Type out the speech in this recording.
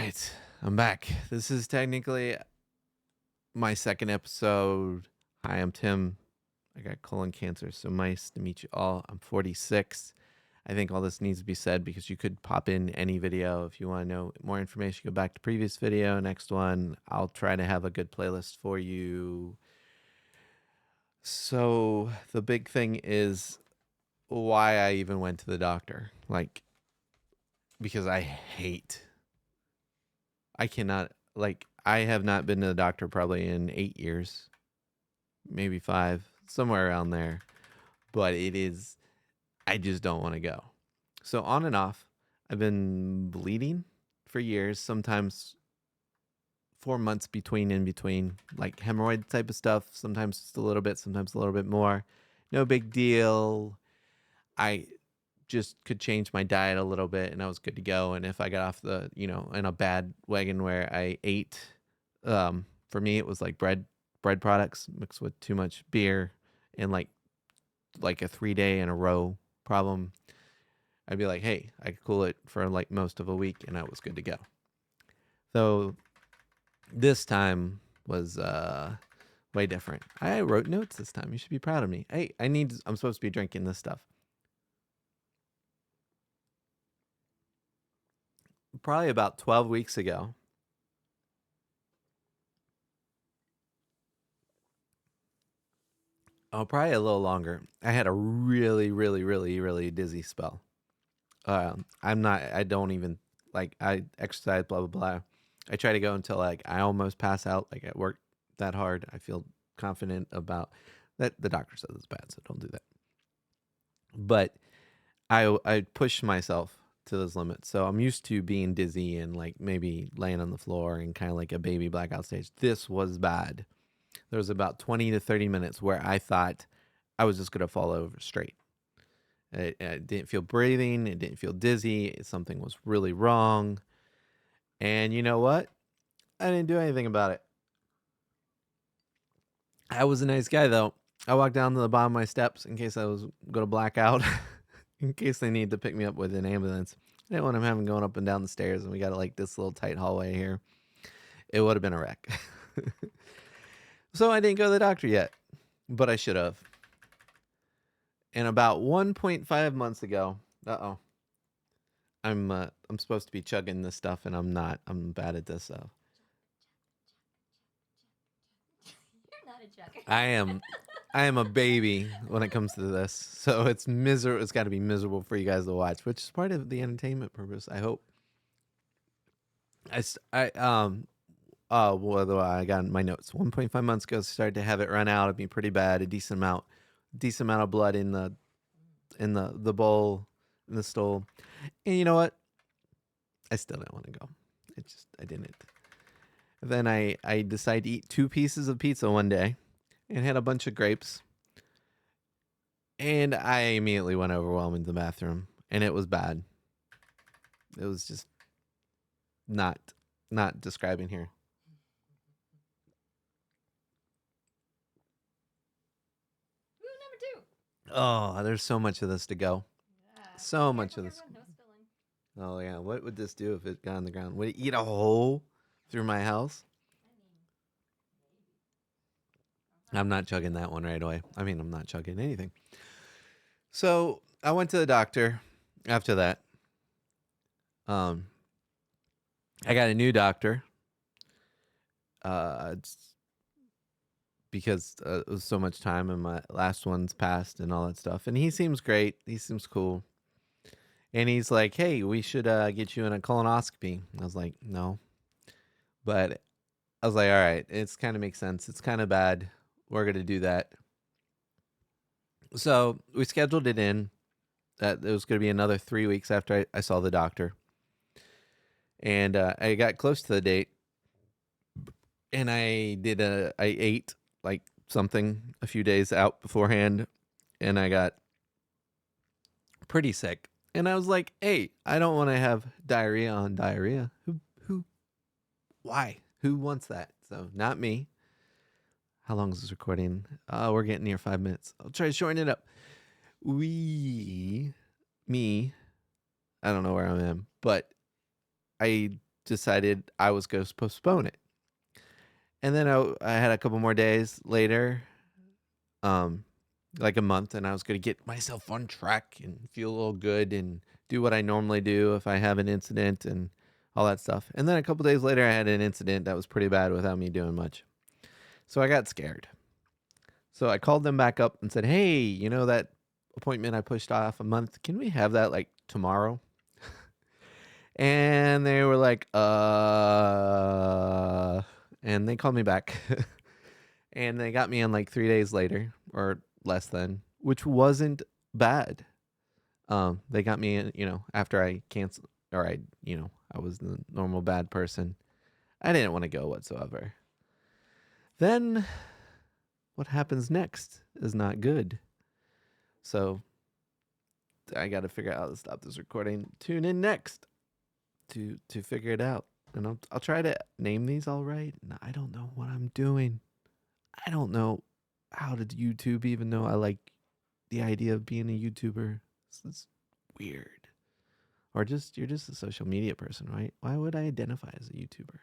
right, I'm back. This is technically my second episode. Hi, I'm Tim. I got colon cancer, so nice to meet you all. I'm 46. I think all this needs to be said because you could pop in any video. If you want to know more information, go back to previous video. Next one, I'll try to have a good playlist for you. So the big thing is why I even went to the doctor. Because I cannot, I have not been to the doctor probably in 8 years, maybe 5, somewhere around there. But I just don't want to go. So on and off, I've been bleeding for years, sometimes 4 months in between, like hemorrhoid type of stuff. Sometimes just a little bit, sometimes a little bit more. No big deal. I just could change my diet a little bit and I was good to go. And if I got off in a bad wagon where I ate, for me, it was like bread products mixed with too much beer and like a 3-day in a row problem, I'd be like, hey, I could cool it for like most of a week and I was good to go. So this time was way different. I wrote notes this time. You should be proud of me. Hey, I'm supposed to be drinking this stuff. Probably about 12 weeks ago. Oh, probably a little longer. I had a really, really, really, really dizzy spell. I don't even, I exercise, blah, blah, blah. I try to go until like I almost pass out. Like I work that hard. I feel confident about that. The doctor says it's bad, so don't do that. But I push myself to those limits. So I'm used to being dizzy and like maybe laying on the floor and kind of like a baby blackout stage. This was bad. There was about 20 to 30 minutes where I thought I was just going to fall over straight. It didn't feel breathing. It didn't feel dizzy. Something was really wrong. And you know what? I didn't do anything about it. I was a nice guy, though. I walked down to the bottom of my steps in case I was going to black out, in case they need to pick me up with an ambulance. I didn't want them having going up and down the stairs, and we got like this little tight hallway here. It would have been a wreck. So I didn't go to the doctor yet, but I should have. And about 1.5 months ago, I'm supposed to be chugging this stuff, and I'm not. I'm bad at this stuff. You're not a chugger. I am a baby when it comes to this, so it's miserable. It's got to be miserable for you guys to watch, which is part of the entertainment purpose. I hope. What do I got in my notes? 1.5 months ago, started to have it run out of me pretty bad. A decent amount of blood in the bowl, in the stool. And you know what? I still didn't want to go. I didn't. Then I decided to eat 2 pieces of pizza one day and had a bunch of grapes. And I immediately went overwhelmed in the bathroom. And it was bad. It was just not describing here. Number 2. Oh, there's so much of this to go. So much of this. No spilling. Oh, yeah. What would this do if it got on the ground? Would it eat a hole through my house? I'm not chugging that one right away. I mean, I'm not chugging anything. So I went to the doctor after that. I got a new doctor. Because it was so much time and my last one's passed and all that stuff. And he seems great. He seems cool. And he's like, hey, we should get you in a colonoscopy. I was like, no. But I was like, all right, it's kind of makes sense. It's kind of bad. We're going to do that. So we scheduled it in. It was going to be another 3 weeks after I saw the doctor. And I got close to the date. And I ate like something a few days out beforehand. And I got pretty sick. And I was like, hey, I don't want to have diarrhea on diarrhea. Why? Who wants that? So not me. How long is this recording? We're getting near 5 minutes. I'll try to shorten it up. Me, I don't know where I am, but I decided I was going to postpone it. And then I had a couple more days later, um, like a month, and I was going to get myself on track and feel a little good and do what I normally do if I have an incident and all that stuff. And then a couple days later, I had an incident that was pretty bad without me doing much. So I got scared. So I called them back up and said, "Hey, that appointment I pushed off a month, can we have that like tomorrow?" And they were like, and they called me back. And they got me in like 3 days later or less than, which wasn't bad. They got me in, after I canceled or I was the normal bad person. I didn't want to go whatsoever. Then what happens next is not good. So I got to figure out how to stop this recording. Tune in next to figure it out. And I'll try to name these all right. No, I don't know what I'm doing. I don't know how to YouTube, even though I like the idea of being a YouTuber. It's weird. Or you're just a social media person, right? Why would I identify as a YouTuber?